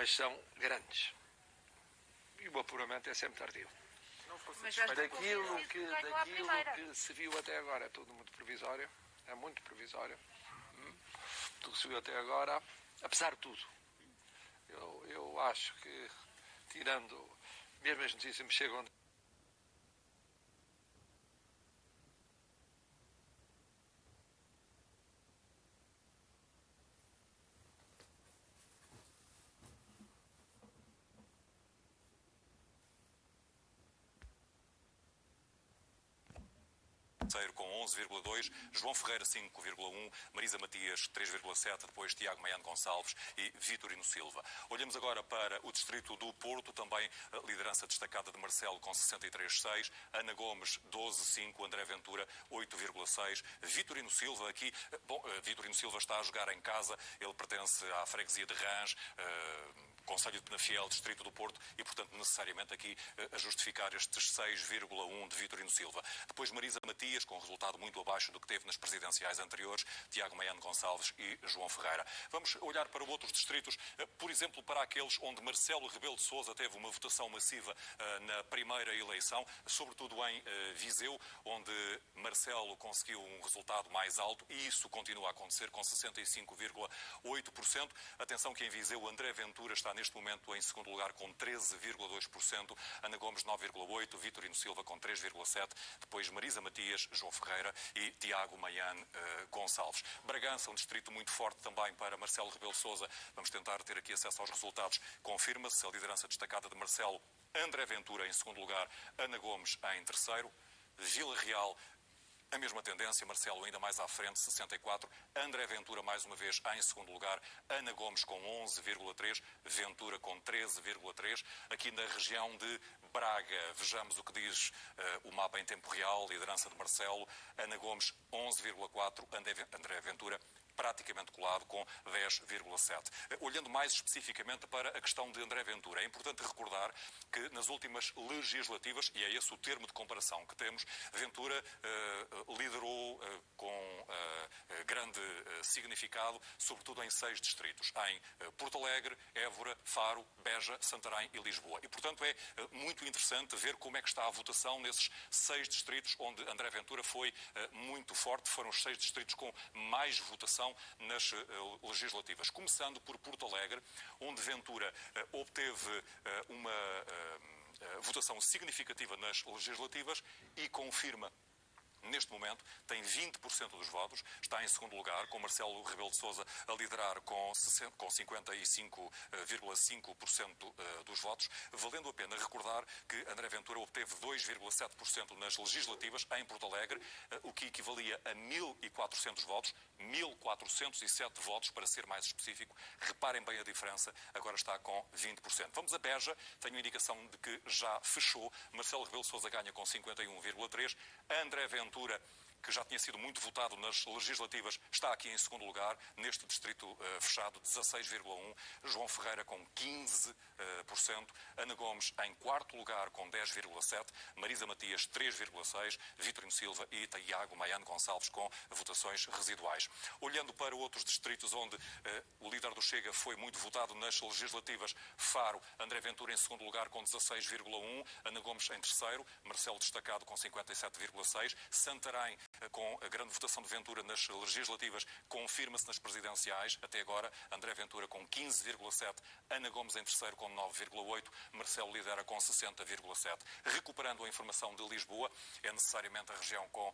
mas são grandes. E o apuramento é sempre tardio. Daquilo que se viu até agora é tudo muito provisório. É muito provisório. Tudo que se viu até agora, apesar de tudo. Eu acho que, tirando, mesmo as notícias me chegam... com 11,2, João Ferreira 5,1, Marisa Matias 3,7, depois Tiago Maiano Gonçalves e Vitorino Silva. Olhamos agora para o distrito do Porto, também a liderança destacada de Marcelo com 63,6, Ana Gomes 12,5, André Ventura 8,6, Vitorino Silva aqui, Vitorino Silva está a jogar em casa, ele pertence à freguesia de Rãs, Concelho de Penafiel, Distrito do Porto, e, portanto, necessariamente aqui a justificar estes 6,1 de Vitorino Silva. Depois Marisa Matias, com um resultado muito abaixo do que teve nas presidenciais anteriores, Tiago Maiano Gonçalves e João Ferreira. Vamos olhar para outros distritos, por exemplo, para aqueles onde Marcelo Rebelo de Sousa teve uma votação massiva na primeira eleição, sobretudo em Viseu, onde Marcelo conseguiu um resultado mais alto, e isso continua a acontecer com 65,8%. Atenção que em Viseu André Ventura está neste momento em segundo lugar com 13,2%, Ana Gomes 9,8%, Vitorino Silva com 3,7%, depois Marisa Matias, João Ferreira e Tiago Maiano Gonçalves. Bragança, um distrito muito forte também para Marcelo Rebelo de Sousa. Vamos tentar ter aqui acesso aos resultados. Confirma-se a liderança destacada de Marcelo, André Ventura em segundo lugar, Ana Gomes em terceiro, Vila Real a mesma tendência, Marcelo ainda mais à frente, 64%, André Ventura mais uma vez em segundo lugar, Ana Gomes com 11,3%, Ventura com 13,3%. Aqui na região de Braga, vejamos o que diz o mapa em tempo real, liderança de Marcelo, Ana Gomes 11,4%, André Ventura praticamente colado com 10,7%. Olhando mais especificamente para a questão de André Ventura, é importante recordar que nas últimas legislativas, e é esse o termo de comparação que temos, Ventura liderou com grande significado, sobretudo em 6 distritos, em Porto Alegre, Évora, Faro, Beja, Santarém e Lisboa. E, portanto, é muito interessante ver como é que está a votação nesses 6 distritos onde André Ventura foi muito forte. Foram os 6 distritos com mais votação nas legislativas. Começando por Porto Alegre, onde Ventura obteve uma votação significativa nas legislativas e confirma. Neste momento, tem 20% dos votos, está em segundo lugar, com Marcelo Rebelo de Sousa a liderar com 55,5% dos votos, valendo a pena recordar que André Ventura obteve 2,7% nas legislativas em Porto Alegre, o que equivalia a 1.400 votos, 1.407 votos, para ser mais específico. Reparem bem a diferença, agora está com 20%. Vamos a Beja, tenho indicação de que já fechou, Marcelo Rebelo de Sousa ganha com 51,3%, André Ventura, que já tinha sido muito votado nas legislativas, está aqui em segundo lugar, neste distrito fechado, 16,1%, João Ferreira com 15%, Ana Gomes em quarto lugar com 10,7%, Marisa Matias 3,6%, Vitorino Silva e Tiago Maiano Gonçalves com votações residuais. Olhando para outros distritos onde o líder do Chega foi muito votado nas legislativas, Faro, André Ventura em segundo lugar com 16,1%, Ana Gomes em terceiro, Marcelo destacado com 57,6%, Santarém, com a grande votação de Ventura nas legislativas, confirma-se nas presidenciais. Até agora, André Ventura com 15,7%, Ana Gomes em terceiro com 9,8%, Marcelo lidera com 60,7%. Recuperando a informação de Lisboa, é necessariamente a região com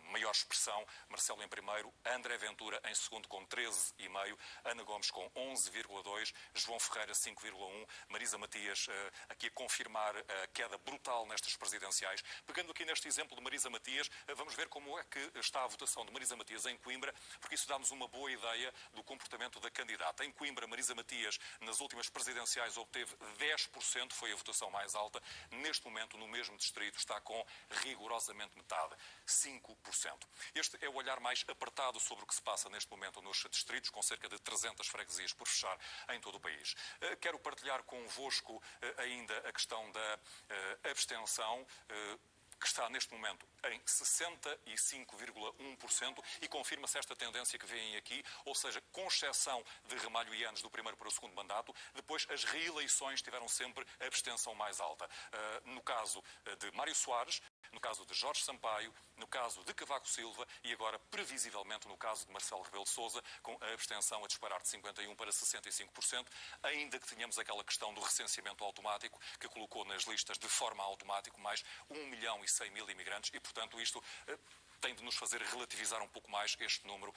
maior expressão. Marcelo em primeiro, André Ventura em segundo com 13,5%, Ana Gomes com 11,2%, João Ferreira 5,1%, Marisa Matias aqui a confirmar a queda brutal nestas presidenciais. Pegando aqui neste exemplo de Marisa Matias, vamos ver como é que está a votação de Marisa Matias em Coimbra, porque isso dá-nos uma boa ideia do comportamento da candidata. Em Coimbra, Marisa Matias, nas últimas presidenciais, obteve 10%, foi a votação mais alta. Neste momento, no mesmo distrito, está com rigorosamente metade, 5%. Este é o olhar mais apertado sobre o que se passa neste momento nos distritos, com cerca de 300 freguesias por fechar em todo o país. Quero partilhar convosco ainda a questão da abstenção, que está neste momento em 65,1% e confirma-se esta tendência que veem aqui, ou seja, com exceção de Ramalho e Eanes do primeiro para o segundo mandato, depois as reeleições tiveram sempre a abstenção mais alta. No caso de Mário Soares, no caso de Jorge Sampaio, no caso de Cavaco Silva e agora, previsivelmente, no caso de Marcelo Rebelo de Sousa, com a abstenção a disparar de 51% para 65%, ainda que tenhamos aquela questão do recenseamento automático, que colocou nas listas de forma automática mais 1.100.000 imigrantes e, portanto, isto tem de nos fazer relativizar um pouco mais este número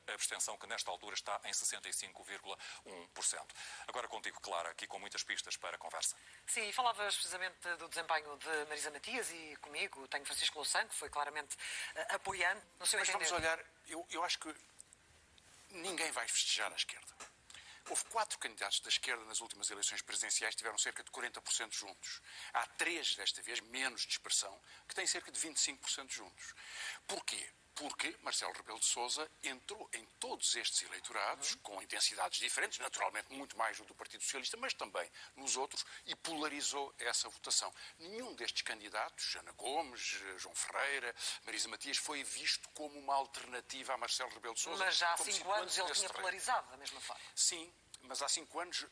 da abstenção, que nesta altura está em 65,1%. Agora contigo, Clara, aqui com muitas pistas para a conversa. Sim, e falavas precisamente do desempenho de Marisa Matias e comigo tenho Francisco Louçã, que foi claramente apoiante no seu entender. Mas vamos olhar, eu acho que ninguém vai festejar à esquerda. Houve 4 candidatos da esquerda nas últimas eleições presidenciais que tiveram cerca de 40% juntos. Há 3, desta vez, menos dispersão, que têm cerca de 25% juntos. Porquê? Porque Marcelo Rebelo de Sousa entrou em todos estes eleitorados, com intensidades diferentes, naturalmente muito mais no do Partido Socialista, mas também nos outros, e polarizou essa votação. Nenhum destes candidatos, Ana Gomes, João Ferreira, Marisa Matias, foi visto como uma alternativa a Marcelo Rebelo de Sousa. Mas já há 5 anos ele tinha polarizado da mesma forma. Sim. Mas há 5 anos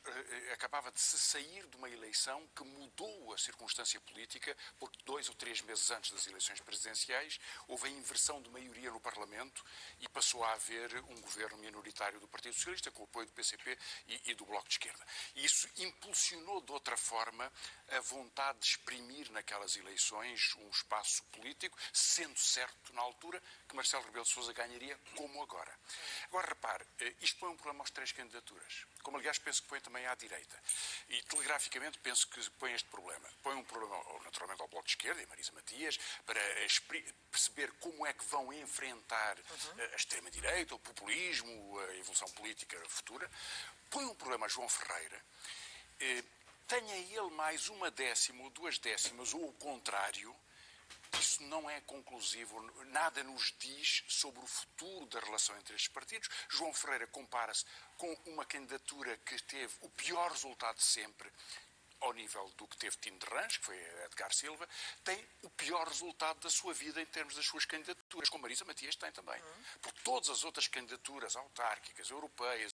acabava de se sair de uma eleição que mudou a circunstância política, porque 2 ou 3 meses antes das eleições presidenciais houve a inversão de maioria no Parlamento e passou a haver um governo minoritário do Partido Socialista, com o apoio do PCP e do Bloco de Esquerda. E isso impulsionou de outra forma a vontade de exprimir naquelas eleições um espaço político, sendo certo na altura que Marcelo Rebelo de Sousa ganharia como agora. Agora repare, isto põe um problema às 3 candidaturas. Como, aliás, penso que põe também à direita. E, telegraficamente, penso que põe este problema. Põe um problema, naturalmente, ao Bloco de Esquerda e Marisa Matias, para perceber como é que vão enfrentar a extrema-direita, o populismo, a evolução política futura. Põe um problema a João Ferreira. Tenha ele mais 1/10 ou 2/10, ou o contrário. Isso não é conclusivo, nada nos diz sobre o futuro da relação entre estes partidos. João Ferreira compara-se com uma candidatura que teve o pior resultado de sempre, ao nível do que teve Tino de Rãs, que foi Edgar Silva, tem o pior resultado da sua vida em termos das suas candidaturas, como Marisa Matias tem também. Porque todas as outras candidaturas autárquicas, europeias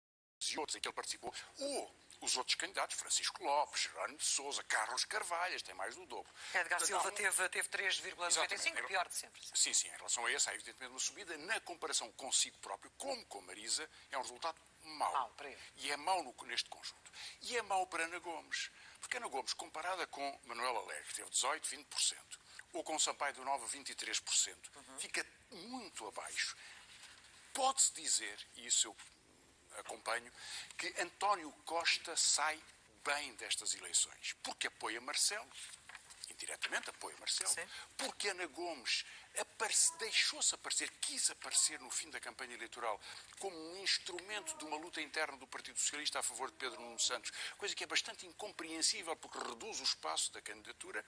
e outras em que ele participou, ou os outros candidatos, Francisco Lopes, Jerónimo de Sousa, Carlos Carvalhas, tem mais do dobro. Edgar Silva teve 3,95, pior de sempre. Sim, em relação a esse, há evidentemente uma subida. Na comparação consigo próprio, como com Marisa, é um resultado mau. Para ele. E é mau neste conjunto. E é mau para Ana Gomes. Porque Ana Gomes, comparada com Manuel Alegre, que teve 18%, 20%, ou com Sampaio do Nova, 23%, fica muito abaixo. Pode-se dizer, e isso eu acompanho, que António Costa sai bem destas eleições, porque apoia Marcelo, indiretamente apoia Marcelo, sim, porque Ana Gomes deixou-se aparecer, quis aparecer no fim da campanha eleitoral como um instrumento de uma luta interna do Partido Socialista a favor de Pedro Nuno Santos, coisa que é bastante incompreensível porque reduz o espaço da candidatura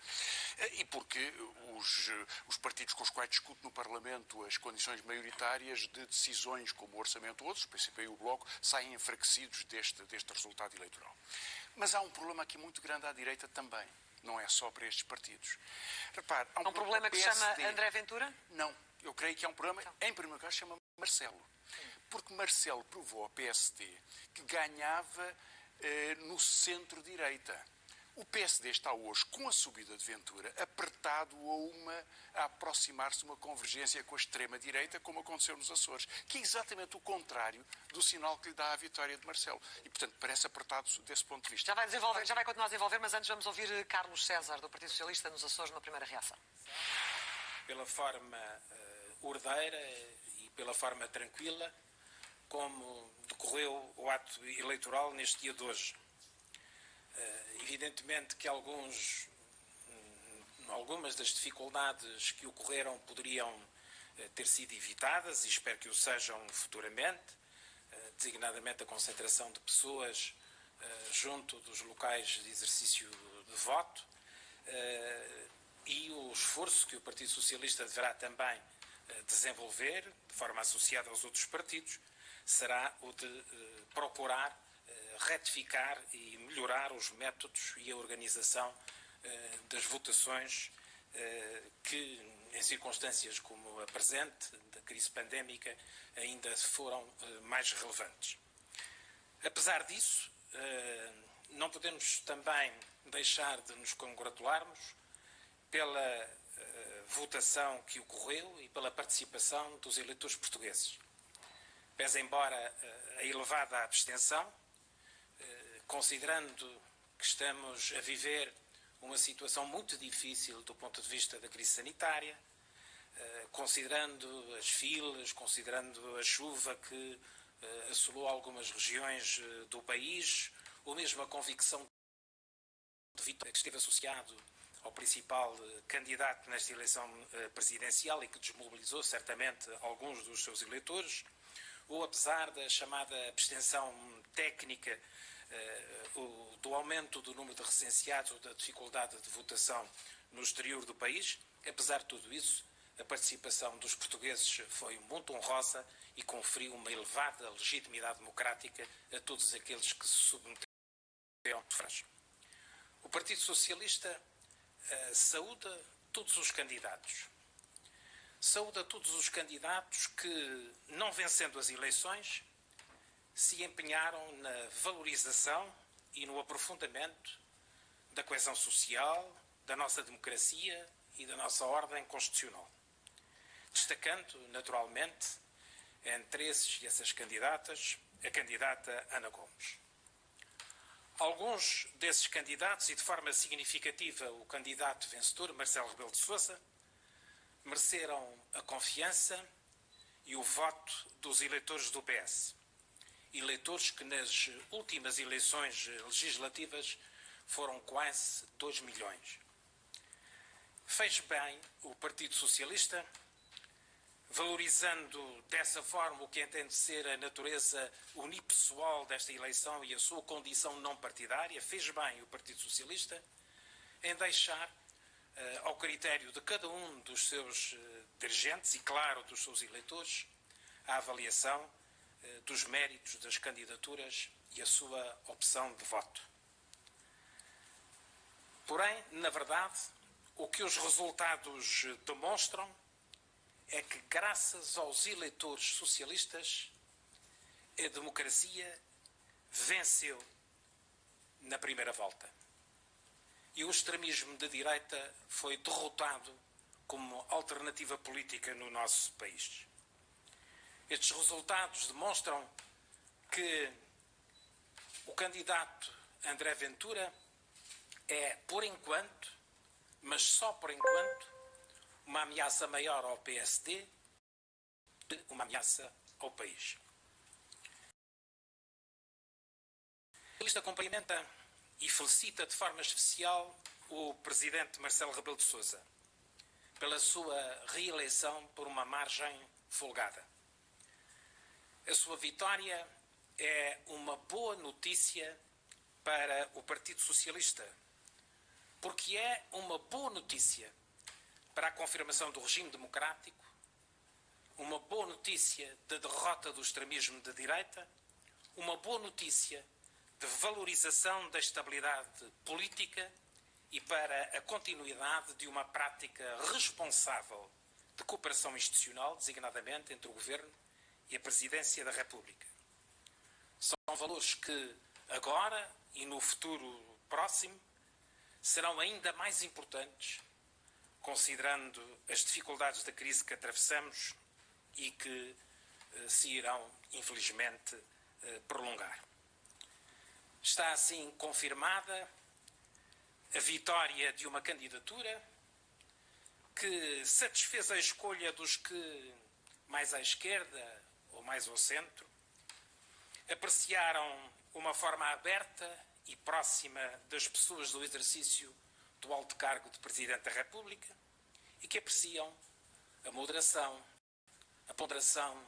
e porque os partidos com os quais discute no Parlamento as condições maioritárias de decisões como o Orçamento ou outros, o PCP e o Bloco, saem enfraquecidos deste resultado eleitoral. Mas há um problema aqui muito grande à direita também. Não é só para estes partidos. Repare, há um problema que se chama André Ventura? Não, eu creio que é um problema, em primeiro lugar, chama Marcelo. Porque Marcelo provou ao PSD que ganhava no centro-direita. O PSD está hoje, com a subida de Ventura, apertado a aproximar-se de uma convergência com a extrema-direita, como aconteceu nos Açores, que é exatamente o contrário do sinal que lhe dá a vitória de Marcelo. E, portanto, parece apertado desse ponto de vista. Já vai continuar a desenvolver, mas antes vamos ouvir Carlos César, do Partido Socialista, nos Açores, numa primeira reação. Pela forma ordeira e pela forma tranquila como decorreu o ato eleitoral neste dia de hoje. Evidentemente que algumas das dificuldades que ocorreram poderiam ter sido evitadas e espero que o sejam futuramente, designadamente a concentração de pessoas junto dos locais de exercício de voto e o esforço que o Partido Socialista deverá também desenvolver, de forma associada aos outros partidos, será o de procurar retificar e melhorar os métodos e a organização das votações que, em circunstâncias como a presente, da crise pandémica, ainda foram mais relevantes. Apesar disso, não podemos também deixar de nos congratularmos pela votação que ocorreu e pela participação dos eleitores portugueses. Pese embora a elevada abstenção, considerando que estamos a viver uma situação muito difícil do ponto de vista da crise sanitária, considerando as filas, considerando a chuva que assolou algumas regiões do país, ou mesmo a convicção de vitória que esteve associado ao principal candidato nesta eleição presidencial e que desmobilizou certamente alguns dos seus eleitores, ou apesar da chamada abstenção técnica, do aumento do número de recenseados ou da dificuldade de votação no exterior do país, apesar de tudo isso, a participação dos portugueses foi muito honrosa e conferiu uma elevada legitimidade democrática a todos aqueles que se submeteram ao sufrágio. O Partido Socialista saúda todos os candidatos. Saúda todos os candidatos que, não vencendo as eleições, se empenharam na valorização e no aprofundamento da coesão social, da nossa democracia e da nossa ordem constitucional. Destacando, naturalmente, entre esses e essas candidatas, a candidata Ana Gomes. Alguns desses candidatos, e de forma significativa o candidato vencedor, Marcelo Rebelo de Sousa, mereceram a confiança e o voto dos eleitores do PS. Eleitores que nas últimas eleições legislativas foram quase 2 milhões. Fez bem o Partido Socialista, valorizando dessa forma o que entende ser a natureza unipessoal desta eleição e a sua condição não partidária, fez bem o Partido Socialista em deixar ao critério de cada um dos seus dirigentes e, claro, dos seus eleitores, a avaliação dos méritos das candidaturas e a sua opção de voto. Porém, na verdade, o que os resultados demonstram é que, graças aos eleitores socialistas, a democracia venceu na primeira volta. E o extremismo de direita foi derrotado como alternativa política no nosso país. Estes resultados demonstram que o candidato André Ventura é, por enquanto, mas só por enquanto, uma ameaça maior ao PSD do que uma ameaça ao país. A lista cumprimenta e felicita de forma especial o presidente Marcelo Rebelo de Sousa pela sua reeleição por uma margem folgada. A sua vitória é uma boa notícia para o Partido Socialista, porque é uma boa notícia para a confirmação do regime democrático, uma boa notícia da derrota do extremismo de direita, uma boa notícia de valorização da estabilidade política e para a continuidade de uma prática responsável de cooperação institucional, designadamente entre o Governo e a Presidência da República. São valores que agora e no futuro próximo serão ainda mais importantes, considerando as dificuldades da crise que atravessamos e que se irão, infelizmente, prolongar. Está assim confirmada a vitória de uma candidatura que satisfez a escolha dos que, mais à esquerda ou mais ao centro, apreciaram uma forma aberta e próxima das pessoas do exercício do alto cargo de Presidente da República e que apreciam a moderação, a ponderação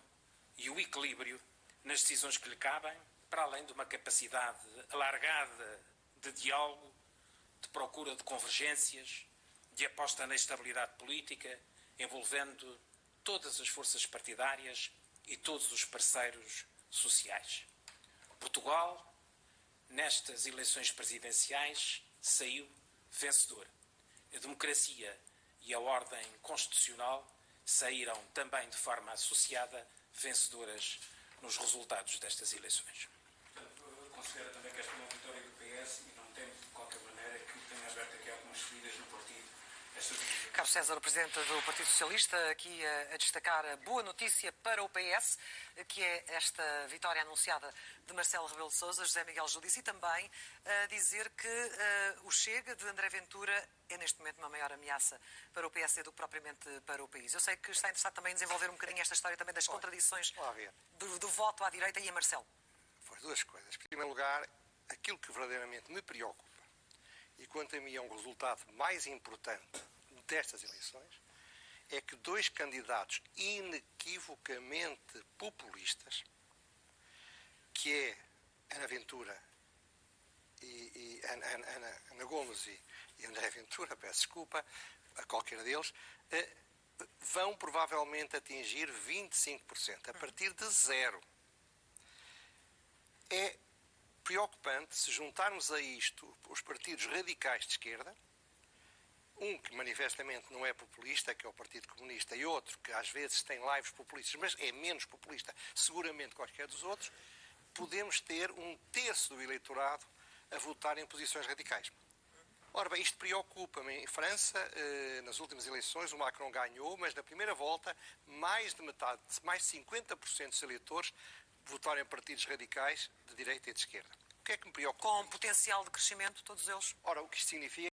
e o equilíbrio nas decisões que lhe cabem, para além de uma capacidade alargada de diálogo, de procura de convergências, de aposta na estabilidade política, envolvendo todas as forças partidárias e todos os parceiros sociais. Portugal, nestas eleições presidenciais, saiu vencedor. A democracia e a ordem constitucional saíram também de forma associada vencedoras nos resultados destas eleições. Considera também que esta é uma vitória do PS e não teme, de qualquer maneira, que tenha aberto aqui algumas feridas no partido? Carlos César, o Presidente do Partido Socialista, aqui a destacar a boa notícia para o PS, que é esta vitória anunciada de Marcelo Rebelo de Sousa, José Miguel Gil disse, e também a dizer que o Chega de André Ventura é neste momento uma maior ameaça para o PSD do que propriamente para o país. Eu sei que está interessado também em desenvolver um bocadinho esta história também das contradições do voto à direita e a Marcelo. Foi duas coisas. Em primeiro lugar, aquilo que verdadeiramente me preocupa, e quanto a mim é um resultado mais importante destas eleições, é que dois candidatos inequivocamente populistas, que é Ana Ventura e Ana Gomes e André Ventura, peço desculpa a qualquer deles, vão provavelmente atingir 25%, a partir de zero. É preocupante se juntarmos a isto os partidos radicais de esquerda, um que manifestamente não é populista, que é o Partido Comunista, e outro que às vezes tem lives populistas, mas é menos populista, seguramente qualquer dos outros, podemos ter um terço do eleitorado a votar em posições radicais. Ora bem, isto preocupa-me. Em França, nas últimas eleições, o Macron ganhou, mas na primeira volta, mais de metade, mais de 50% dos eleitores votaram em partidos radicais de direita e de esquerda. O que é que me preocupa? Com potencial de crescimento, todos eles? Ora, o que isto significa